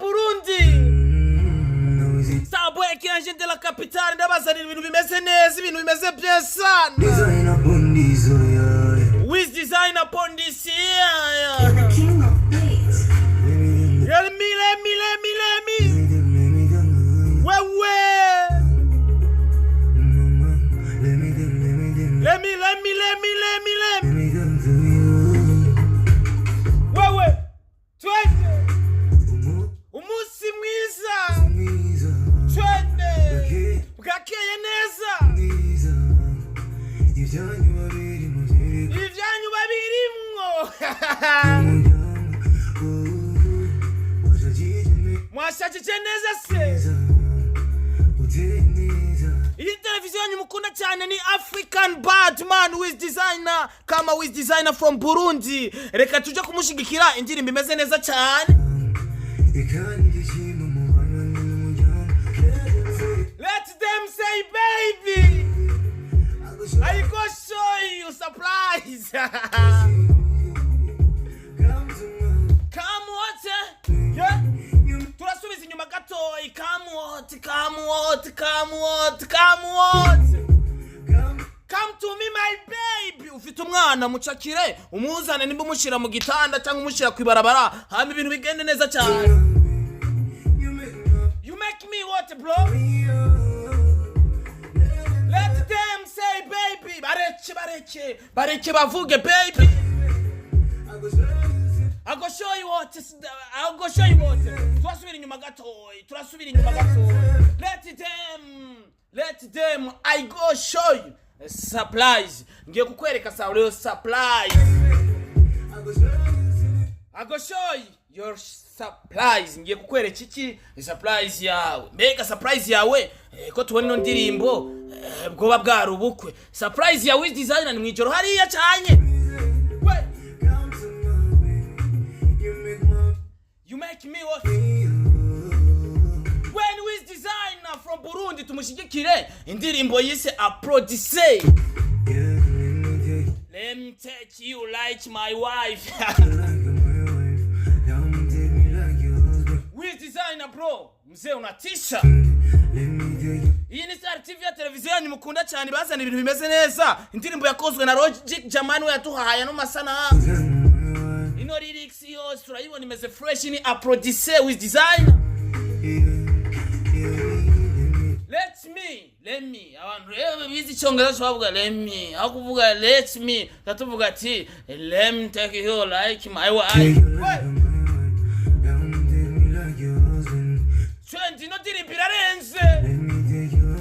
Burundi. Starboy qui est de la capitale ndabazanira ibintu bimeze neza, ibintu bimeze bien sana. With designer upon this year. Let me. Wewe. Twende. Umusi mwiza. Twende. Bwakeye neza. Ivyanyu babirimwo. Mwashajije neza se. Iyi televiziyo yanyu mukunda cyane ni African Batman with designer, kama with designer from Burundi. Reka tuje kumushigikira indirimbo imeze neza cyane. Let them say baby. I go show you surprise. Come what? Yeah. Turasubiza inyuma gatoyi. Come to me my baby. Ufite umwana mucakire umuzane nimba umushira mu gitanda cyangwa umushira kwibarabara hama ibintu bigende neza cyane. You make me what bro? Let them say baby. Bareke bavuge baby. I'll go show you what. Turasubira inyuma gatoyi. Let them. I go show you. Supplies. Ngiye kukwereka sa leo supplies. I go show you your supplies. Ngiye kukwereka iki supplies yawe. Mbega surprise yawe ko tubona ino ndirimbo bwoba bwari ubukwe. Surprise yawe is designer ni mwijoro hariya cyanye. You make me what? When with designer from Burundi tumushigikire indirimbo yise Aphrodise. Let me take you like my wife. With designer bro, mzee unatisha. Iyi ni Star TV ya televiziyo yanyu mukunda cyane bazana ibintu bimeze neza. Indirimbo yakozwe na Logic Jamani we yatuhaye no masana. Ino lyrics yose turayibona imeze fresh ni Aphrodise with designer. Let me abantu bizi cyongereza bavuga let me aho kuvuga let me tatuvuga ati let me take you like my wife. Twendi no diribira renze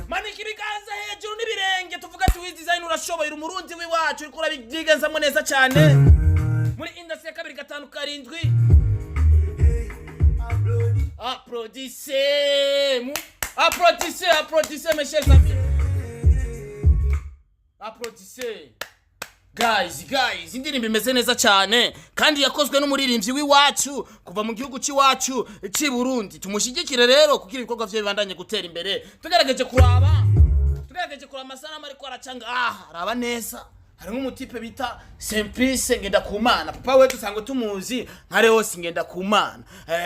maniki biganza hejuru nibirenge tuvuga ati with design urashoboye umurundi wiwacu uri kurabigenzamo neza cyane muri industry ya 2 5 7 Aphrodise mes chers amis. Aphrodise. Guys, indirimbo imeze neza cyane kandi yakozwe n'umuririmbyi wiwacu kuva mu gihugu ciwacu ci Burundi. Tumushigikire rero kugira ibikorwa bye bibandanye gutera imbere. Tugerageje kuraba amasana ariko aracanga araba neza. Hari nk'umutipe bita Simplice ngenda kumana. Papa wetu sango tumuzi nkare hose ngenda kumana.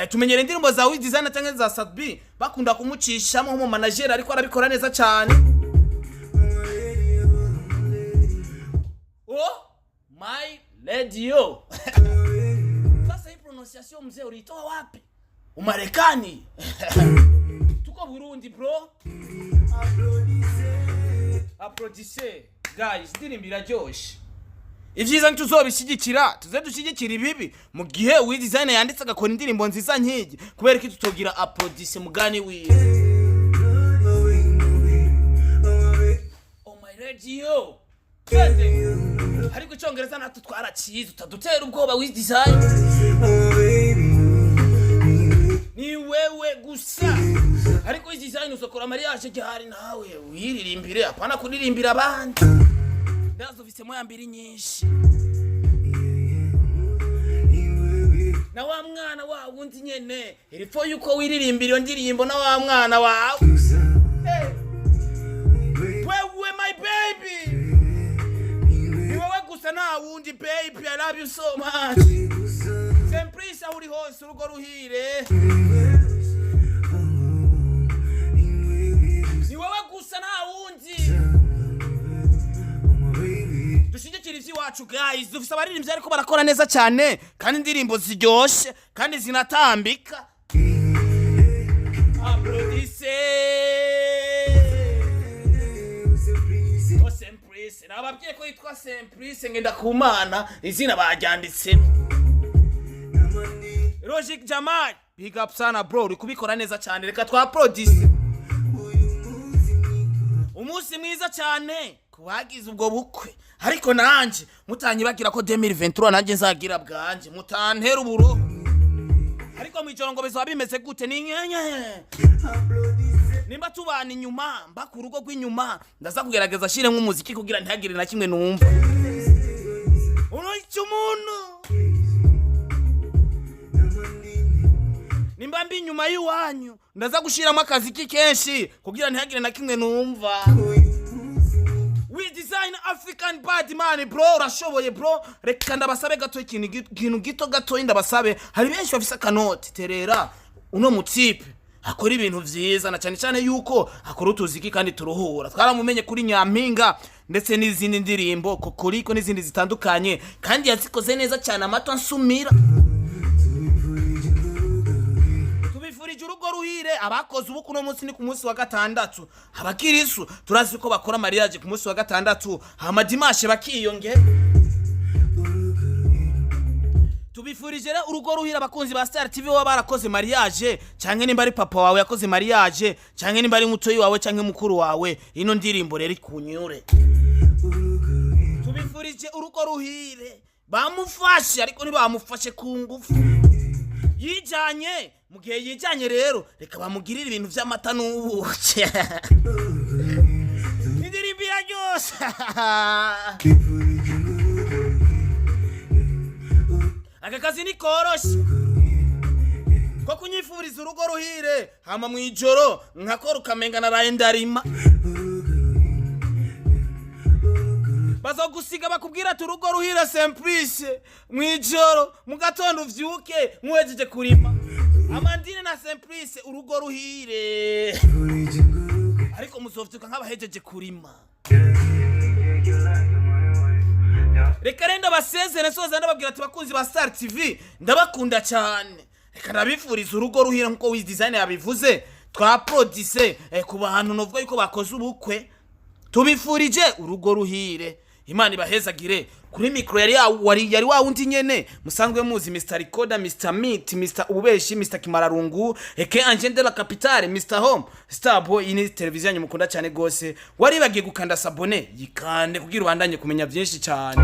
Tumenyere indirimbo za with designer cyangwa za Starboy bakunda kumucishamo nko mu manager ariko arabikora neza cyane. Oh my lady yo. Sasa hii pronunciation mzee ulitoa wapi? Umarekani. Tuko Burundi bro. Aphrodise. Guys, ndirimbo irajyoshe. Ivyiza ntuzobishigikira, dushigikira ibibi mu gihe we designer yanditse agakora indirimbo nziza nk'igi kubera ko tutogira Aphrodise mugani we. Oh my radio. Ariko cyongereza nato twaracize utadutera ubwoba we design. Ni wewe gusa. Ariko we design usokora mariage cyari nawe wiririmbire apana kuririmbira abandi. Ndazo visemo yambiri nyinshi. Na wa mwana wa wundi nyene irifo yuko wiririmbira iyo ndirimbo na wa mwana wawe. Wewe my baby. Ni wewe gusa na wundi baby, I love you so much. Simplice kabisa uri hose urugo ruhire. Ni wowe gusa nta wundi. Dushigikira ivy'iwacu guys, dufise abaririmbyi ariko barakora neza cyane kandi indirimbo ziryoshe kandi zinatambika. Applaudisse. O Simplice, nababwiye ko yitwa Simplice ngenda kumana izina baryanditse. Logic Jamal, big up sana bro, uri kubikora neza cyane, reka twa applaudisse. Umunsi mwiza cyane kubagize ubwo bukwe, ariko nanje mutanyibagira ko 2023 nanje nzagira bwanje, mutantera uburo. Ariko mwijoro ngo bizaba bimeze gute ni nyenye. Nimba tubana inyuma, mba ku rugo rw'inyuma, ndaza kugerageza shire nk'umuziki kugira ntihagire na kimwe numva. Unoyica umuntu. Nimba mbi inyuma y'uwanyu, ndaza gushiramo akaziki kenshi kugira ntihagire na kimwe numva. We design African bad man bro, urashoboye bro. Reka ndabasabe gato ikintu gito gato ndabasabe. Hari benshi bafise kanoti terera uno mutipe akora ibintu vyiza na cyane cyane yuko akora utuziki kandi turuhura. Twaramumenye kuri Nyampinga ndetse n'izindi ndirimbo kokoriko n'izindi zitandukanye kandi yazikoze neza cyane amato nsumira. Tubifurije urugo ruhire abakoze ubuku no munsi ni ku munsi wa gatandatu. Abakirisu turazi ko bakora mariage ku munsi wa gatandatu, hama dimanche bakiyongera. Tubifurije urugo ruhira abakunzi ba Star TV wa barakoze mariage, canke nimba ari papa wawe yakoze mariage, canke nimba ari mutoyi wawe canke mukuru wawe, ino ndirimbo rero ikunyure. Tubifurije urugo ruhire bamufashe ariko ntibamufashe ku ngufu. Yijanye mugihe yijanye rero reka bamugirira ibintu vy'amata n'ubuki. Indirimbo yaryoshe. Aka kazi ni koroshe ko kunyifuriza urugo ruhire hama mwijoro nkakora ukamenga naraye ndarima. Bazogusiga bakubwira turugo ruhire Simplice mwijoro mu gatondo uvyuke mwejeje kurima. Amandine na Simplice urugo ruhire ariko muzovyuka nk'abahejeje kurima. Reka renda basezere soza ndababwira ati bakunzi ba Star TV ndabakunda cyane. Reka nabifuriza urugo ruhire nkuko we design yabivuze. Twa produce ku bantu novuga yuko bakoze ubukwe. Tubifurije urugo ruhire. Imana ibahezagire. Kuri micro yari wa wundi nyene musanzwe muzi Mr. Recorder, Mr. Meat, Mr. Ubeshi, Mr. Kimararungu, eke Angel de la Capitale, Mr. Home, Starboy. Ini televiziyo mukunda cyane gose. Wari bagiye gukanda sabone yikande kugira ubandanye kumenya byinshi cyane.